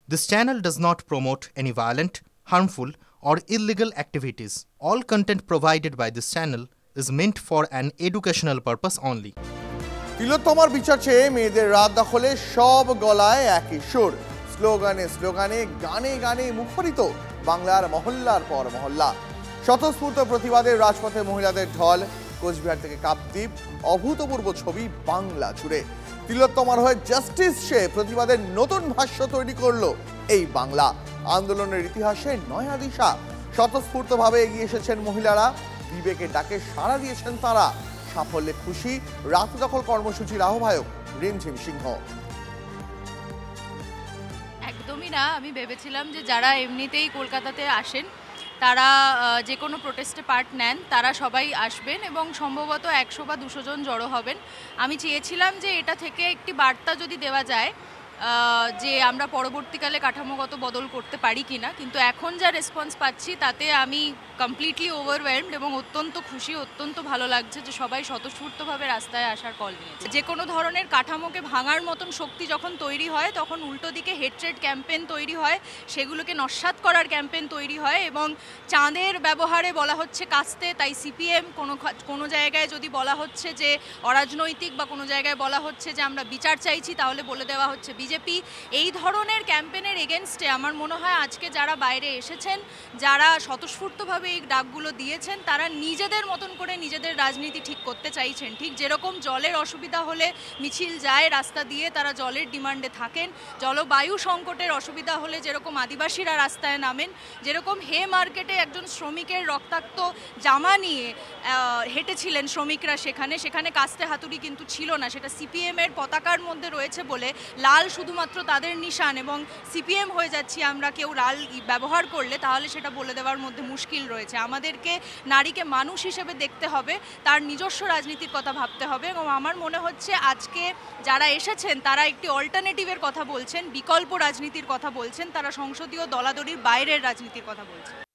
This channel does not promote any violent, harmful, or illegal activities. All content provided by this channel is meant for an educational purpose only. তিলোত্তমার বিচার চেয়ে মেয়েদের রাত দখলে সব গলায় একই সুর, স্লোগানে স্লোগানে গানে গানে মুখরিত বাংলার মহল্লার পর মহল্লা। স্বতঃস্ফূর্ত প্রতিবাদে রাজপথে মহিলাদের ঢল, কোচবিহার থেকে কাকদ্বীপ, অভূতপূর্ব ছবি বাংলা জুড়ে। তিলোত্তমার হয়ে জাস্টিস সে প্রতিবাদের নতুন ভাষ্য তৈরি করলো এই বাংলা। আন্দোলনের ইতিহাসে নয়া দিশা। স্বতঃস্ফূর্তভাবে এগিয়ে এসেছেন মহিলারা, বিবেকের ডাকে সাড়া দিয়েছেন তারা। সাফল্যে খুশি রাত দখল কর্মসূচির আহ্বায়ক রিমঝিম সিংহ। একদমই না, আমি ভেবেছিলাম যে যারা এমনিতেই কলকাতাতে আসেন তারা যে কোনো প্রোটেস্টে পার্ট নেন, তারা সবাই আসবেন এবং সম্ভবত 100 বা 200 জন জড়ো হবেন। আমি চেয়েছিলাম যে এটা থেকে একটি বার্তা যদি দেওয়া যায় যে আমরা পরবর্তীকালে কাঠামোগত বদল করতে পারি কিনা, কিন্তু এখন যা রেসপন্স পাচ্ছি তাতে আমি কমপ্লিটলি ওভারওয়েলমড এবং অত্যন্ত খুশি, অত্যন্ত ভালো লাগছে যে সবাই স্বতঃস্ফূর্তভাবে রাস্তায় আসার কল নিয়েছে। যে কোনো ধরনের কাঠামোকে ভাঙার মতন শক্তি যখন তৈরি হয় তখন উল্টো দিকে হেট্রেড ক্যাম্পেন তৈরি হয়, সেগুলোকে নস্যাৎ করার ক্যাম্পেন তৈরি হয় এবং চাঁদের ব্যবহারে বলা হচ্ছে কাস্তে, তাই সিপিএম কোনো জায়গায় যদি বলা হচ্ছে যে অরাজনৈতিক বা কোনো জায়গায় বলা হচ্ছে যে আমরা বিচার চাইছি তাহলে বলে দেওয়া হচ্ছে বিজেপি। এই ধরনের ক্যাম্পেনের এগেনস্টে আমার মনে হয় আজকে যারা বাইরে এসেছেন, যারা স্বতঃস্ফূর্তভাবে এই ডাকগুলো দিয়েছেন, তারা নিজেদের মতন করে নিজেদের রাজনীতি ঠিক করতে চাইছেন। ঠিক যেরকম জলের অসুবিধা হলে মিছিল যায় রাস্তা দিয়ে, তারা জলের ডিমান্ডে থাকেন। জলবায়ু সংকটের অসুবিধা হলে যেরকম আদিবাসীরা রাস্তায় নামেন, যেরকম হে মার্কেটে একজন শ্রমিকের রক্তাক্ত জামা নিয়ে হেঁটেছিলেন শ্রমিকরা, সেখানে কাস্তে হাতুড়ি কিন্তু ছিল না, সেটা সিপিএমের পতাকার মধ্যে রয়েছে বলে লাল শুধুমাত্র তাদের নিশান এবং সিপিএম হয়ে যাচ্ছি আমরা কেউ লাল ব্যবহার করলে, তাহলে সেটা বলে দেওয়ার মধ্যে মুশকিল রয়েছে। আমাদেরকে নারীকে মানুষ হিসেবে দেখতে হবে, তার নিজস্ব রাজনীতির কথা ভাবতে হবে এবং আমার মনে হচ্ছে আজকে যারা এসেছেন তারা একটি অল্টারনেটিভের কথা বলছেন, বিকল্প রাজনীতির কথা বলছেন, তারা সংসদীয় দলাদলির বাইরের রাজনীতির কথা বলছেন।